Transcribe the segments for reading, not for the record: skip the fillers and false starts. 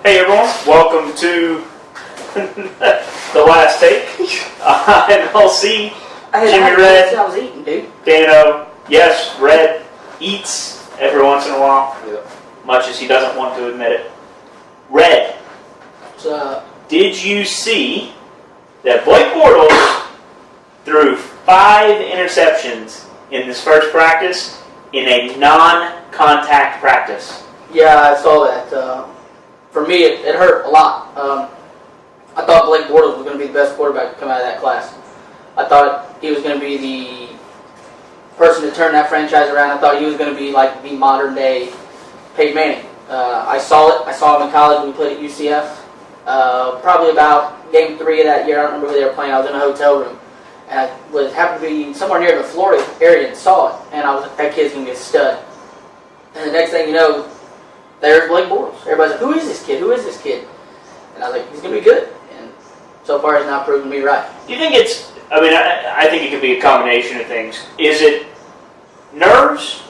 Hey everyone, welcome to the last take. I'm LC, Jimmy Red, I was eating, dude. Dano. Yes, Red eats every once in a while, much as he doesn't want to admit it. Red, did you see that Blake Bortles threw 5 interceptions in this first practice in a non-contact practice? Yeah, I saw that. For me, it hurt a lot. I thought Blake Bortles was going to be the best quarterback to come out of that class. I thought he was going to be the person to turn that franchise around. I thought he was going to be like the modern-day Peyton Manning. I saw it. I saw him in college when he played at UCF. Probably about game 3 of that year. I don't remember who they were playing. I was in a hotel room. And I happened to be somewhere near the Florida area and saw it. And I was like, that kid's going to be a stud. And the next thing you know, there's Blake Bortles. Everybody's like, who is this kid? Who is this kid? And I was like, he's going to be good. And so far, he's not proven me right. Do you think it's, I think it could be a combination of things. Is it nerves?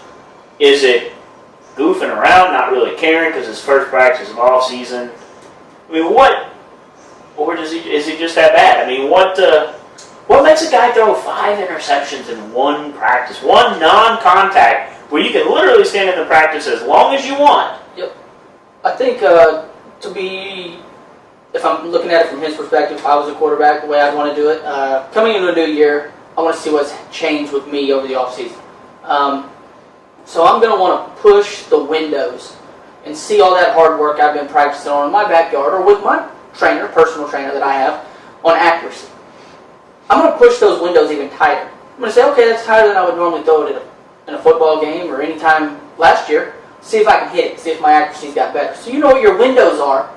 Is it goofing around, not really caring because his first practice of off season? I mean, or is he just that bad? I mean, what makes a guy throw 5 interceptions in one practice, one non-contact, where you can literally stand in the practice as long as you want? Yep. I think if I'm looking at it from his perspective, if I was a quarterback, the way I'd want to do it, coming into a new year, I want to see what's changed with me over the offseason. So I'm going to want to push the windows and see all that hard work I've been practicing on in my backyard or with my personal trainer that I have, on accuracy. I'm going to push those windows even tighter. I'm going to say, okay, that's tighter than I would normally throw it in a football game or any time last year. See if I can hit it, see if my accuracy's got better. So you know what your windows are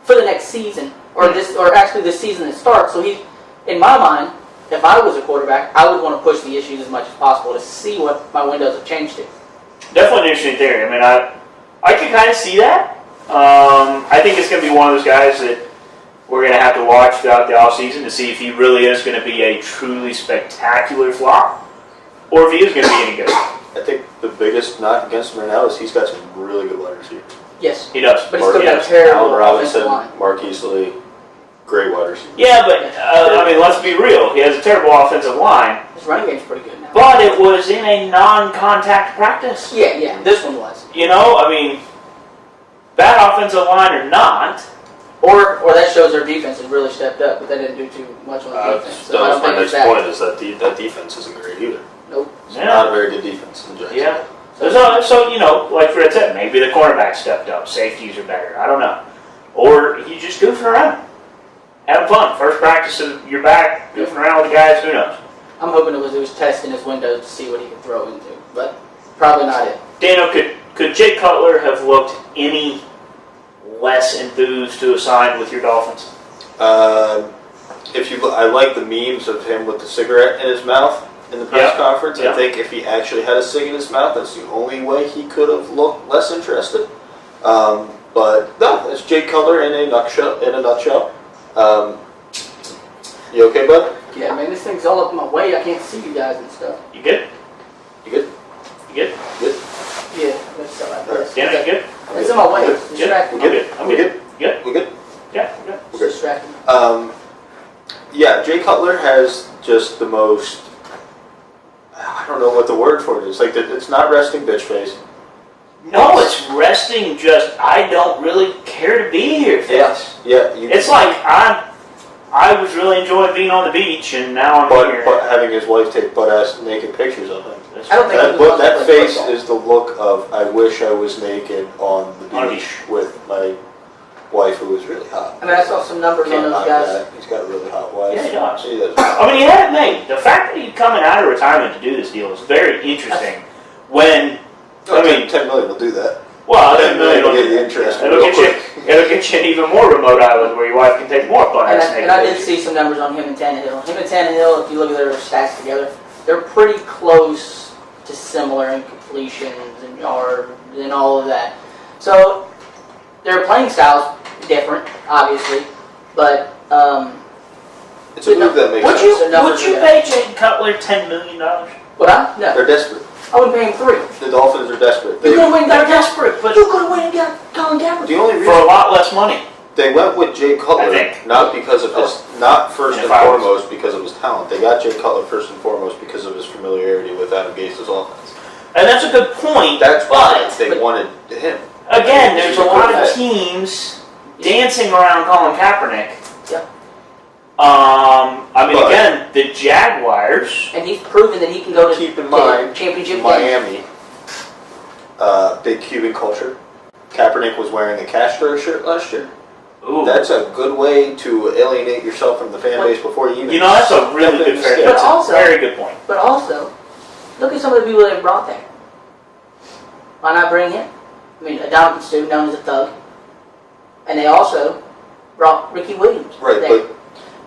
for the next season, or actually this season that starts. So in my mind, if I was a quarterback, I would want to push the issues as much as possible to see what my windows have changed to. Definitely an interesting theory. I mean, I can kind of see that. I think it's going to be one of those guys that we're going to have to watch throughout the offseason to see if he really is going to be a truly spectacular flop, or if he is going to be any good. I think the biggest knock against him right now is he's got some really good wide receivers. Yes. He does. But he's still got a terrible Allen Robinson, line. Marquise Lee, great wide receivers. Yeah, but, let's be real. He has a terrible offensive line. His running game's pretty good now. But it was in a non-contact practice. Yeah, this one was. You know, I mean, bad offensive line or not. Or that shows their defense has really stepped up, but they didn't do too much on the defense. So that was my next point, is that defense isn't great either. Nope. It's not a very good defense in Jacksonville. Yeah. So, you know, like Fred said, maybe the cornerback stepped up. Safeties are better. I don't know. Or he just goofing around. Having fun. First practice of your back, goofing around with the guys, who knows? I'm hoping it was testing his windows to see what he could throw into, but probably not it. Dano, could Jay Cutler have looked any less enthused to a sign with your Dolphins? I like the memes of him with the cigarette in his mouth in the press conference. I think if he actually had a cig in his mouth, that's the only way he could have looked less interested. But no, it's Jay Cutler in a nutshell. You okay, bud? Yeah, man, this thing's all up my way. I can't see you guys and stuff. You good? You good? You good? Good. Yeah, let's go like this. Dano, you good? It's in my way. It's distracting. I'm good. I'm good. Good? We good? Yeah, I'm good. It's distracting. Yeah, Jay Cutler has just the most, I don't know what the word for it is. Like, it's not resting bitch face. No, it's resting just, I don't really care to be here face. Yeah. It's like, I was really enjoying being on the beach, and now I'm here. But having his wife take butt-ass naked pictures of him. I don't think that face is the look of, I wish I was naked on the beach with my wife who was really hot. I mean, I saw some numbers on those guys. He's got a really hot wife. Yeah, he does. He does. I mean, he had it made. The fact that he's coming out of retirement to do this deal is very interesting. When, $10 million will do that. Well, $10 million will get you interested. It'll get you an even more remote island where your wife can take more fun. And I did see some numbers on him and Tannehill. Him and Tannehill, if you look at their stats together, they're pretty close to similar in completions and yards and all of that. So their playing styles different, obviously, but it's a move that makes sense. Would you pay Jay Cutler $10 million? Would I? No. They're desperate. I wouldn't pay him $3. The Dolphins are desperate. They're desperate, but you could have went and got Colin Kaepernick. The only for a reason lot less money. they went with Jay I Cutler, think. not because of his, not first and If I was- foremost because of his talent. They got Jay Cutler first and foremost because of his familiarity with Adam Gase's offense. And that's a good point. That's why but they wanted him. again, there's a lot of That- teams dancing around Colin Kaepernick. Yep. I mean, But- again, the Jaguars. And he's proven that he can go to Keep in mind, championship games. Miami, big Cuban culture. Kaepernick was wearing a Castro shirt last year. Ooh, That's a good way to alienate yourself from the fan base before you even. you know, that's a really good fair. But That's also- a very good point. But also, look at some of the people they've brought there. Why not bring him? I mean, Adama Sue, known as a thug. And they also brought Ricky Williams. Right, there.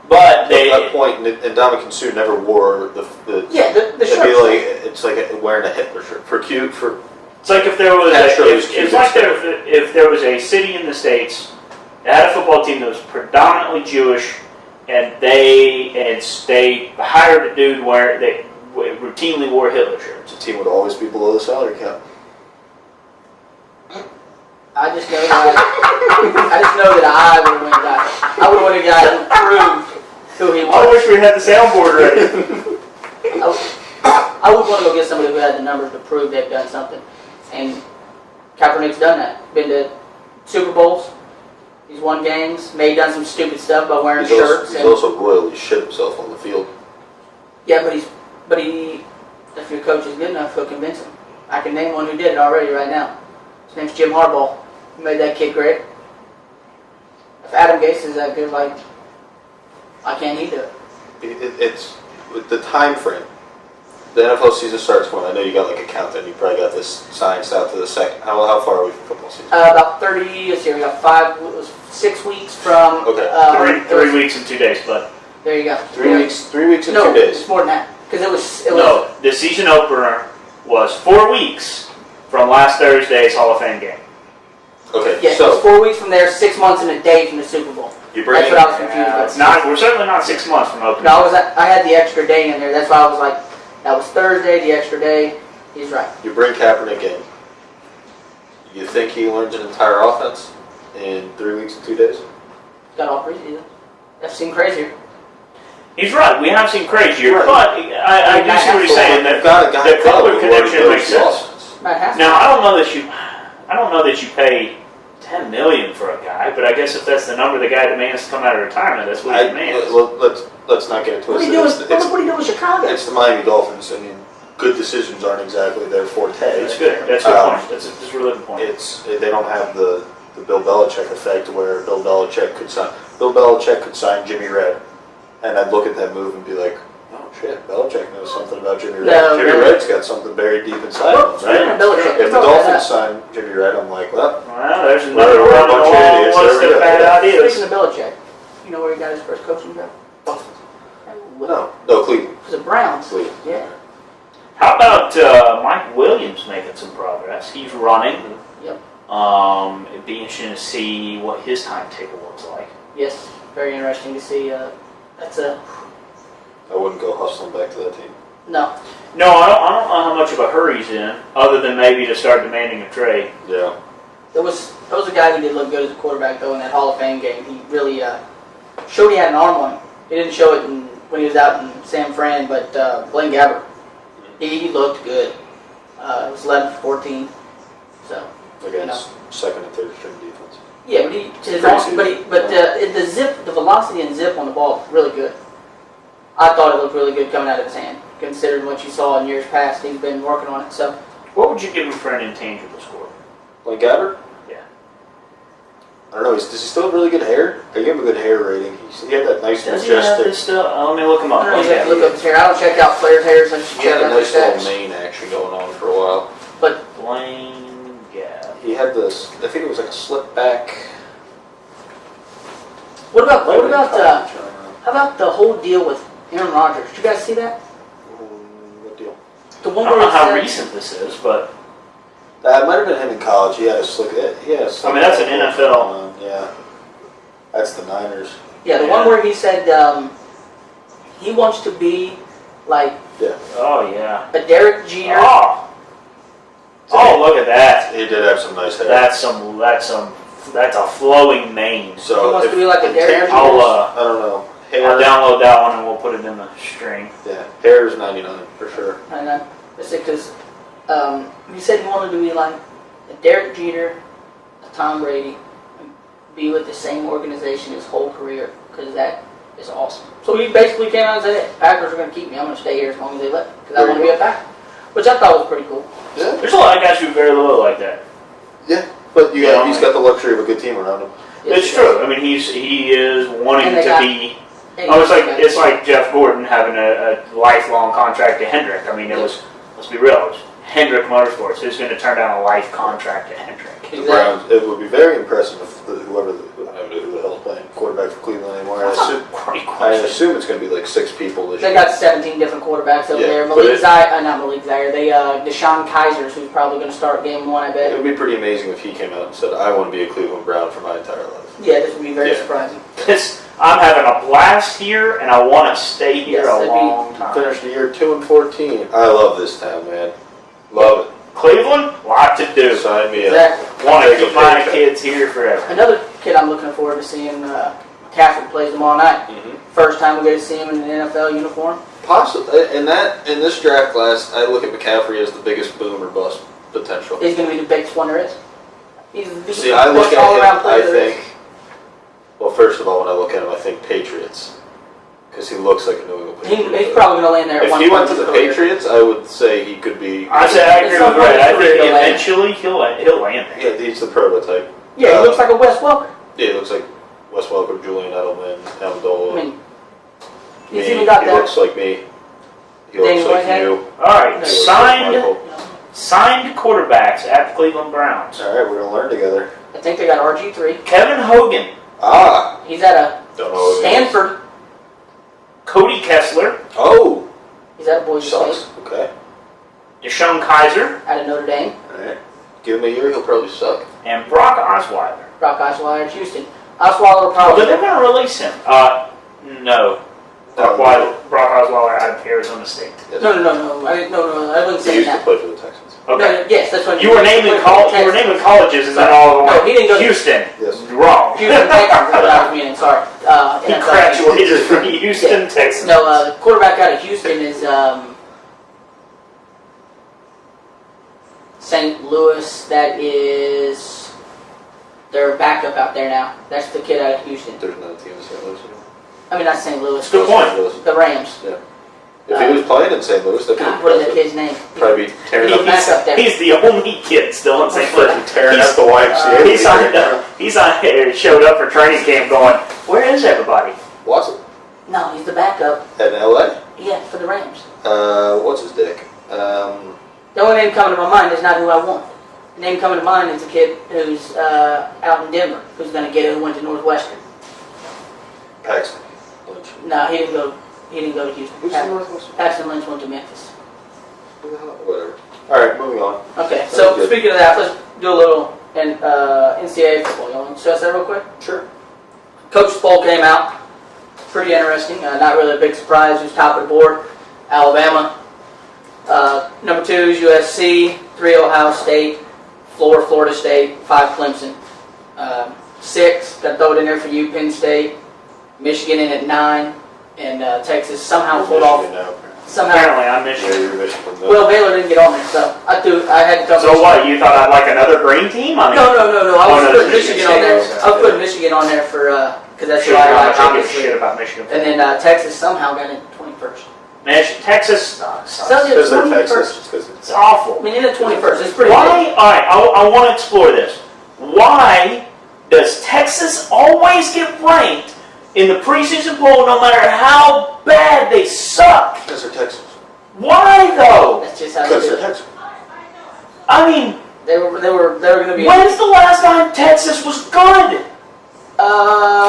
But they. At that point, and Ndamukong Suh never wore the Yeah, the it'd shirt. be like it's like wearing a Hitler shirt for cute for. It's like if there was Naturally, it's like if there was a city in the States that had a football team that was predominantly Jewish, and they hired a dude where they routinely wore Hitler shirts. The team would always be below the salary cap. I just know that I would have went guy. I would have went a guy who proved who he I was. wish we had the soundboard ready. I would want to go get somebody who had the numbers to prove they've done something. And Kaepernick's done that. Been to Super Bowls. He's won games. May have done some stupid stuff by wearing shirts. He's also royally shit himself on the field. Yeah, but he, if your coach is good enough, he'll convince him. I can name one who did it already right now. His name's Jim Harbaugh. He made that kid great. If Adam Gase is that good, like, why can't he do it? It's with the time frame. The NFL season starts when I know you got like a countdown. You probably got this science out to the second. How far are we from football season? About 30. Let's see, we got 6 weeks from. Okay. 3 weeks and 2 days, but There you go. 3 weeks. 3 weeks and No, 2 days. it's more than that because it was. no. The season opener was 4 weeks from last Thursday's Hall of Fame game. Okay. Yes, it was 4 weeks from there, 6 months and a day from the Super Bowl. You bring That's what I was confused Yeah, with. it's not. We're certainly not 6 months from opening. No, I had the extra day in there. That's why I was like, that was Thursday, the extra day. He's right. You bring Kaepernick in. You think he learns an entire offense in 3 weeks and 2 days? Got all preseason. I've seen crazier. He's right. We have seen crazier, Right. but I do see what he's saying. You've That got a guy the Cutler who connection knows makes the sense. offense. Matt Haskell. Now I don't know that you pay $10 million for a guy, but I guess if that's the number the guy demands to come out of retirement, that's what he demands. Well, let's not get into What it. are you doing? What are you doing with Chicago? It's the Miami Dolphins. I mean, good decisions aren't exactly their forte. That's good. That's a good point. That's a really good point. They don't have the Bill Belichick effect where Bill Belichick could sign Jimmy Red, and I'd look at that move and be like, oh shit, Belichick knows something about Jimmy Red. No, Jimmy no. Red's got something buried deep inside Well, him, right? Belichick. If the Dolphins sign Jimmy Red, I'm like, well, There's another We're a one bunch of of the idiots. long list There we of go. bad ideas. Speaking of Belichick, you know where he got his first coaching job? no, Cleveland. For the Browns. Cleveland. Yeah. How about Mike Williams making some progress? He's running. Yep. It'd be interesting to see what his timetable looks like. Yes. Very interesting to see. That's a I wouldn't go hustling back to that team. no. No, I don't know how much of a hurry he's in, other than maybe to start demanding a trade. Yeah. There was a guy who did look good as a quarterback though in that Hall of Fame game. He really showed he had an arm on him. He didn't show it when he was out in San Fran, but Blaine Gabbert, he looked good. It was 11-14. So Against second and third string defense. yeah, but the velocity and zip on the ball was really good. I thought it looked really good coming out of his hand, considering what you saw in years past. He's been working on it. So What would you give him for an intangible score? Like Gabbert? Yeah. I don't know. Does he still have really good hair? I give him a good hair rating. He had that nice Does he have majestic. this stuff? Let me look him up. I don't know, you have to look up his hair. I don't check out players' hairs. I just He check had a out their nice little stats. mane action going on for a while. Blaine Gabb. He had this. I think it was like a slip back. What about the whole deal with Aaron Rodgers? Did you guys see that? What deal? The I one don't where know he how said, recent this is, but That might have been him in college. He had a slick. He had a slick I mean, that's an back NFL. going on. Yeah. That's the Niners. yeah, the one where he said he wants to be like Yeah. oh yeah. a Derek Jeter. Oh, Oh, look at that. He did have some nice hair. That's a flowing mane. So He wants to be like a intangibles, Derek I'll I don't know. Hair, I'll download that one and we'll put it in the string. yeah, hair is 99 for sure. And that's it, because he said he wanted to be like a Derek Jeter, a Tom Brady, and be with the same organization his whole career, because that is awesome. So he basically came out and said, hey, Packers are going to keep me. I'm going to stay here as long as they let me, because I want to be a Packer, which I thought was pretty cool. Yeah, There's a lot of guys who are very loyal like that. yeah, but he's got the luxury of a good team around him. It's true. I mean, he is wanting And they to got- be. It's like Jeff Gordon having a lifelong contract to Hendrick. I mean, let's be real. It was Hendrick Motorsports. Who's going to turn down a life contract to Hendrick? The Browns, it would be very impressive if I don't know who the hell's playing quarterback for Cleveland anymore. That's a great I question. assume it's going to be like 6 people this They year. got 17 different quarterbacks over Yeah, there. but Not Malik Zaire. Deshaun Kaiser's, who's probably going to start game 1, I It bet. would be pretty amazing if he came out and said, I want to be a Cleveland Brown for my entire life. Yeah, this would be very Yeah. surprising. I'm having a blast here, and I want to stay here Yes, a it'd be- long time. Finish the year 2-14. I love this town, man. Love Cleveland, lot to it. do. Sign me up. Exactly. Want to Take a keep my paycheck. kids here forever. Another kid I'm looking forward to seeing, McCaffrey plays tomorrow night. Mm-hmm. First time we get to see him in an NFL uniform. Possibly in this draft class, I look at McCaffrey as the biggest boom or bust potential. He's going to be the biggest one there is. He's the See, I look best at all-around him. player I there is. think. Well, first of all, when I look at him, I think Patriots, because he looks like a New England Patriot. He's probably going to land there at If one he point went to in his the career. Patriots, I would say he could be. I agree with Red. I think He'll land. eventually he'll land there. Yeah, he's the prototype. Yeah, he looks like a Wes Welker. Yeah, he looks like Wes Welker, Julian Edelman, Amendola. I mean, he's me. even got He that. looks like me. He Danny looks like Whitehead. you. All right, He looks like Michael. signed quarterbacks at the Cleveland Browns. All right, we're gonna learn together. I think they got RG3. Kevin Hogan, Ah, He's at a don't know. Who he is. Stanford. Cody Kessler, Oh, He's at a Boise sucks. State. Okay. Deshaun Kaiser, Out of Notre Dame. All right. Give him a year, he'll probably suck. and Brock Osweiler. Brock Osweiler at Houston. Osweiler will probably. But they're going to release him. No. Brock Osweiler out of Arizona State. Yes. No. I wasn't He saying used to that. play for the Texans. Okay. No, yes, that's what You were naming colleges and then all of them. No, he didn't go to Houston. Yes. Wrong. Houston Texans is what I was meaning. Sorry. He NFL. graduated from Houston, Texas. No, the quarterback out of Houston is St. Louis. That is their backup out there now. That's the kid out of Houston. There's no team in St. Louis anymore. I mean, not St. Louis. Good point. St. Louis. The Rams. Yeah. If he was playing in St. Louis, that'd be God, what is that impressive. kid's name? Probably be tearing up, back up there. He's the only kid still in St. Louis. tearing up the YMCA. He's on here, showed up for training camp going, where is everybody? Watson No, he's the backup. in LA. Yeah, for the Rams. What's his dick? The only name coming to my mind is not who I want. The name coming to mind is a kid who's out in Denver, who's going to get it, who went to Northwestern. Paxton Lynch. No, he didn't go to Houston. Who's in Northwestern? Paxton Lynch went to Memphis. Whatever. All right, moving on. Okay, so Good. speaking of that, let's do a little NCAA football. You want to discuss that real quick? Sure. Coach's poll came out. Pretty interesting. Not really a big surprise. Who's top of the board? Alabama. Number 2 is USC. 3 Ohio State. 4 Florida State. 5 Clemson. 6, got to throw it in there for you, Penn State. Michigan in at 9. And Texas somehow pulled off. Somehow. Apparently I'm Yeah, Michigan. you're Michigan. Well, Baylor didn't get on there, so I had to come. So what, you thought I'd like another green team? I mean, No. I was no, putting Michigan Michigan on there. State. I was putting Michigan on there for because that's Should who I have like, given a obviously. shit about Michigan. And then Texas somehow got in 21st. Texas sucks. So, yeah, Because they're 21st. Texas. It's 'cause It's awful. I mean, in the 21st, it's pretty. Why? All right, I want to explore this. Why does Texas always get ranked in the preseason poll no matter how bad they suck? Because they're Texans. Why though? That's just how they Because do they're it. Texans. I mean, They were going to be. when's the last time Texas was good?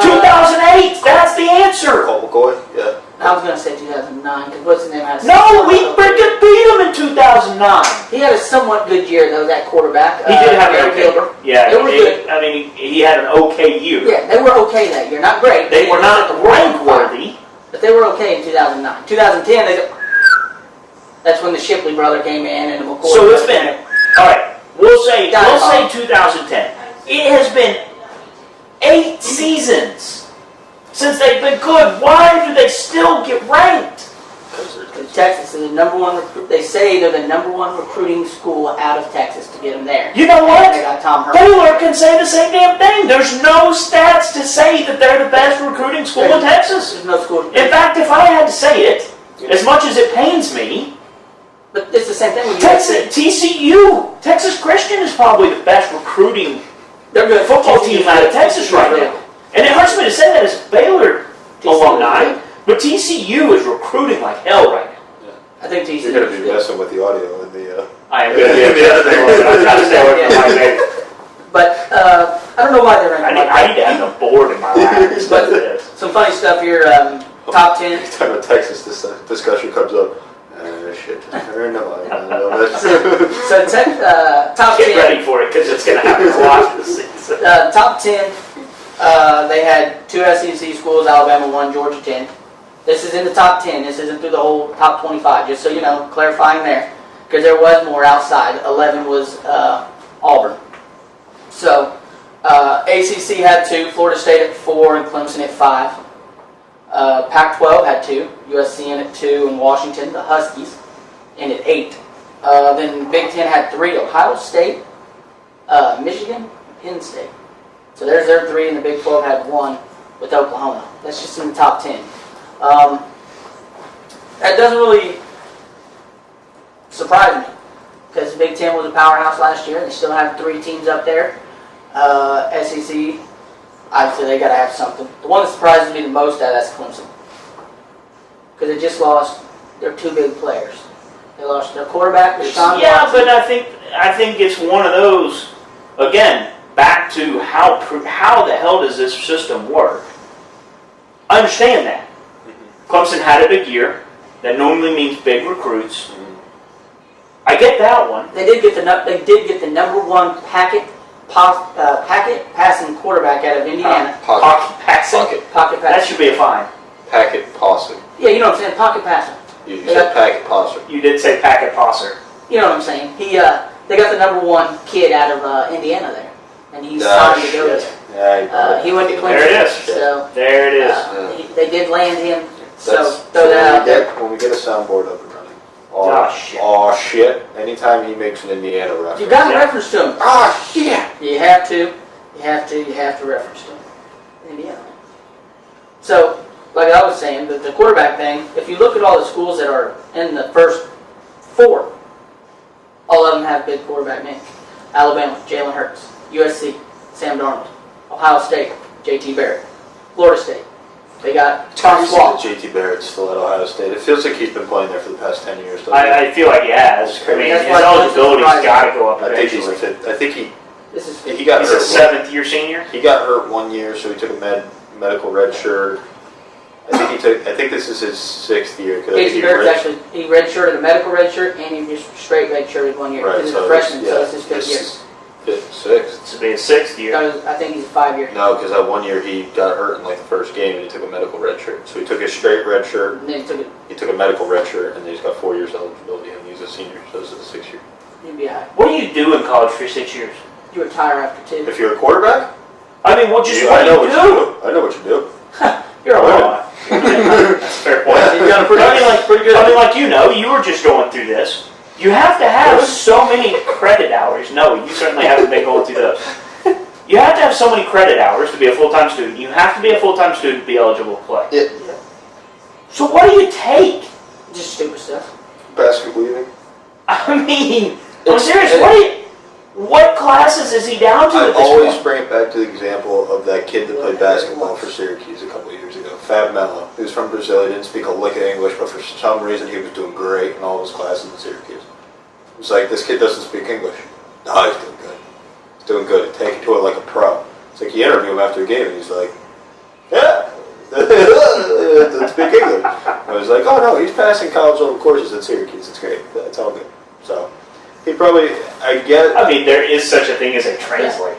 2008. That's the answer. Colt McCoy. Yeah. I was going to say 2009 because what's his name? No, we freaking beat them in 2009. He had a somewhat good year though. That quarterback. He did have an Eric okay. Gilbert. Yeah, They were good. I mean, he had an okay year. Yeah, they were okay that year. Not great. They were not rank worthy. But they were okay in 2009. 2010, that's when the Shipley brother came in and the McCoy. So it's been, all right, We'll say 2010. It has been 8 seasons since they've been good. Why do they still get ranked? Texas is the number one. They say they're the number one recruiting school out of Texas to get them there. You know what? And they got Tom Herman. Baylor can say the same damn thing. There's no stats to say that they're the best recruiting school in Texas. There's no school. In fact, if I had to say it, as much as it pains me, but it's the same thing with Texas, TCU, Texas Christian is probably the best recruiting football team out of Texas right now. And it hurts me to say that as a Baylor alumni, but TCU is recruiting like hell right now. I think TCU. You're going to be messing with the audio in the. I am going to be the other thing. I'm trying to stay away from my name. But I don't know why they're ranked. I need to have a board in my lap. But some funny stuff here. Top 10. Every time a Texas discussion comes up, shit. I know. So top 10. Get ready for it because it's going to happen a lot this season. Top 10. They had 2 SEC schools. Alabama 1, Georgia 10. This is in the top 10. This isn't through the whole top 25. Just so you know, clarifying there, because there was more outside. 11 was Auburn. So ACC had 2. Florida State at 4 and Clemson at 5. Pac-12 had 2, USC in at 2, and Washington, the Huskies, in at 8. Then Big Ten had 3, Ohio State, Michigan, Penn State. So there's their 3, and the Big 12 had 1 with Oklahoma. That's just in the top 10. That doesn't really surprise me, because the Big Ten was a powerhouse last year, and they still have 3 teams up there. SEC, obviously they got to have something. The one that surprises me the most out of that's Clemson, because they just lost their 2 big players. They lost their quarterback, Deshaun Yeah, Watson. but I think it's one of those. Again, back to how the hell does this system work? I understand that. Clemson had a big year. That normally means big recruits. I get that one. They did get the number 1 packet passing quarterback out of Indiana. Pocket passing. Pocket That passing. should be a fine. Packet passing. Yeah, you know what I'm saying. Pocket passing. You said packet passer. You did say packet passer. You know what I'm saying. They got the number 1 kid out of Indiana there, and he's signed to go there. Yeah, He went to Clemson. There it is. So There it is. they did land him. So That's throw that out there. when we get a soundboard up and running. Oh, shit. Oh shit! Anytime he makes an Indiana reference. You got to reference to him. Oh shit! You have to. You have to reference to him. Indiana. So, like I was saying, the quarterback thing. If you look at all the schools that are in the first 4, all of them have big quarterback names. Alabama, Jalen Hurts. USC, Sam Darnold. Ohio State, J.T. Barrett. Florida State, they got Tom Swallow. J.T. Barrett's still at Ohio State. It feels like he's been playing there for the past 10 years. I feel like he has. I mean, That's his why eligibility's Clemson's got to go up I think he's eventually. a fifth. I think he got He's a hurt. 7th-year senior. He got hurt 1 year, so he took a medical red shirt. I think this is his 6th year. J.T. Barrett's actually, he redshirted a medical red shirt, and he just straight redshirted 1 year. Right, Because he's so a freshman, it's- so it's his 5th year. 6th. This will be his 6th year. I think he's a 5-year. No, because that 1 year he got hurt in like the first game, and he took a medical red shirt. So he took his straight red shirt. And then he took it. He took a medical red shirt, and then he's got 4 years eligibility, and he's a senior, so this is a 6th year. He'd be high. What do you do in college for 6 years? You retire after 2. If you're a quarterback, I mean, what do I you know do? what you do. I know what you do. You're a robot. That's a fair point. You've done pretty good. I mean, like you were just going through this. You have to have so many credit hours. No, you certainly haven't been going through those. You have to have so many credit hours to be a full-time student. You have to be a full-time student to be eligible to play. Yeah. So what do you take? Just stupid stuff. Basket weaving. I mean, I'm serious. What classes is he down to I at this always point? bring it back to the example of that kid that played basketball for Syracuse a couple of years ago, Fab Melo. He was from Brazil. He didn't speak a lick of English, but for some reason he was doing great in all of his classes in Syracuse. It was like, this kid doesn't speak English. No, he's doing good. He's doing good. Take it to it like a pro. It's like you interview him after a game, and he's like, yeah, doesn't speak English. I was like, oh no, he's passing college level courses at Syracuse. It's great. That's all good. So he probably, I mean, there is such a thing as a translator.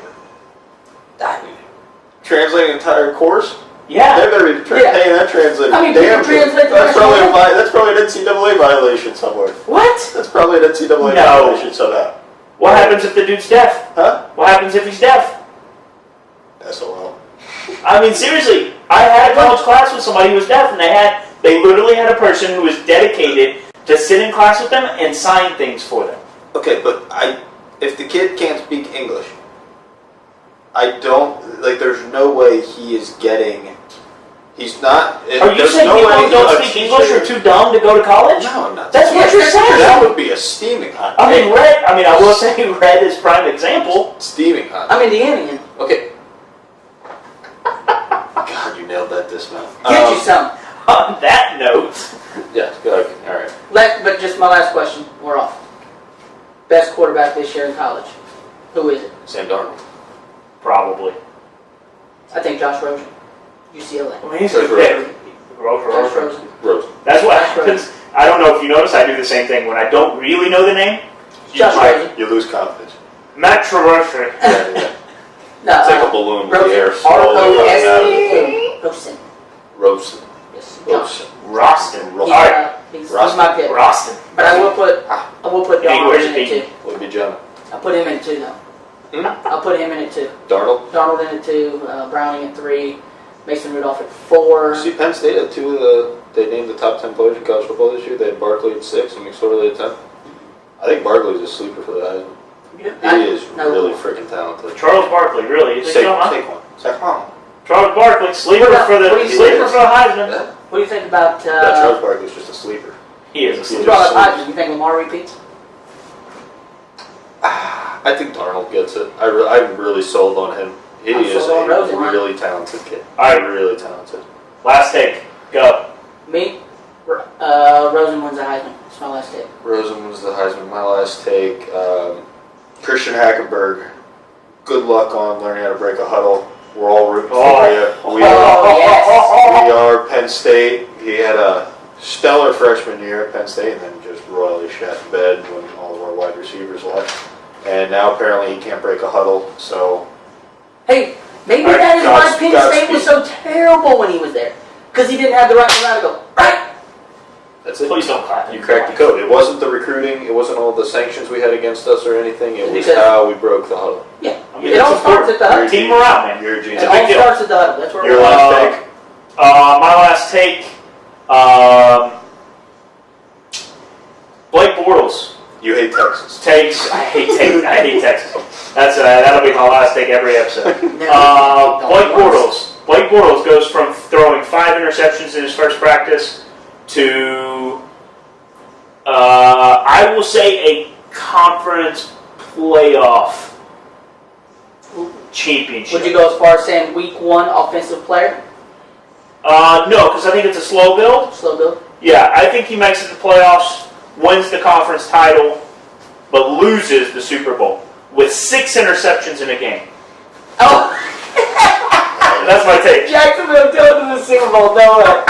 Translating an entire course? Yeah. They better be paying that translator. I mean, damn people translate the that's rest probably of that's probably an NCAA violation somewhere. What? That's probably an NCAA No. violation somehow. What happens if the dude's deaf? Huh? What happens if he's deaf? SOL. I mean, seriously, I had a college class with somebody who was deaf, and they literally had a person who was dedicated to sit in class with them and sign things for them. Okay, but if the kid can't speak English, there's no way he is getting. He's not. Are you saying people who don't speak English are too dumb to go to college? No, I'm not. That's what you're saying. That would be a steaming hot. I mean, Red. I mean, I will say Red is prime example. Steaming hot. I'm Indianian. Okay. God, you nailed that dismount. Get you some. On that note, Yeah. Good. All right. But just my last question. We're off. Best quarterback this year in college. Who is it? Sam Darnold. probably. I think Josh Rosen. UCLA. I mean, he's a good pick. Josh Rosen. Rosen. That's what happens. I don't know if you notice, I do the same thing when I don't really know the name. Josh Rosen. You lose confidence. Matt Traverser. Yeah. No, It's like a balloon with the Rosen. air slowly coming out of it. Rosen. Rosen. Yes. Rosen. Roston. He's, Alright. he's Roston. my pick. Roston. But I will put Hey, Darnold where's in your it too. team? Would be Jonah. I'll put him in it too, though. I'll put him in it too. Darnold. Darnold in it too. Browning at 3. Mason Rudolph at 4. See, Penn State had two of they named the top 10 players in college football this year. They had Barkley at 6 and McSorley at 10. I think Barkley's a sleeper for the Heisman. He is really freaking talented. Charles Barkley, really? Is he Saquon. Charles Barkley, sleeper What for the do you sleeper for the Heisman. Yeah. What do you think about? Charles Barkley's just a sleeper. He is a You sleeper. brought up Heisman. You think Lamar repeats? I think Darnold gets it. I'm really sold on him. He I'm is sold on a Rosen, man. really talented kid. All right. Really talented. Last take. Go. Me? Rosen wins the Heisman. That's my last take. Rosen was the Heisman. My last take. Christian Hackenberg. Good luck on learning how to break a huddle. We're all rooting for you. We are Penn State. He had a stellar freshman year at Penn State and then just royally shat in bed when all of our wide receivers left. And now apparently he can't break a huddle, so... Hey, maybe All right, that is why God's- Penn God's State was so terrible when he was there. Because he didn't have the right to go, right? That's it. Please don't clap. You cracked the code. It wasn't the recruiting, it wasn't all the sanctions we had against us or anything, it was Because- how we broke the huddle. Yeah. I mean, It all it's starts at the huddle. Team morale, man. You're a It genius. all big deal. starts at the huddle. That's where Your we're at. last take? My last take, Blake Bortles You hate Texas. takes. I hate Texas. That'll be my last take every episode. Blake Bortles goes from throwing 5 interceptions in his first practice to, I will say, a conference playoff championship. Would you go as far as saying week 1 offensive player? No, because I think it's a slow build. Slow build. Yeah, I think he makes it to the playoffs, wins the conference title, but loses the Super Bowl with 6 interceptions in a game. Oh, That's my take. Jacksonville going to the Super Bowl. No way.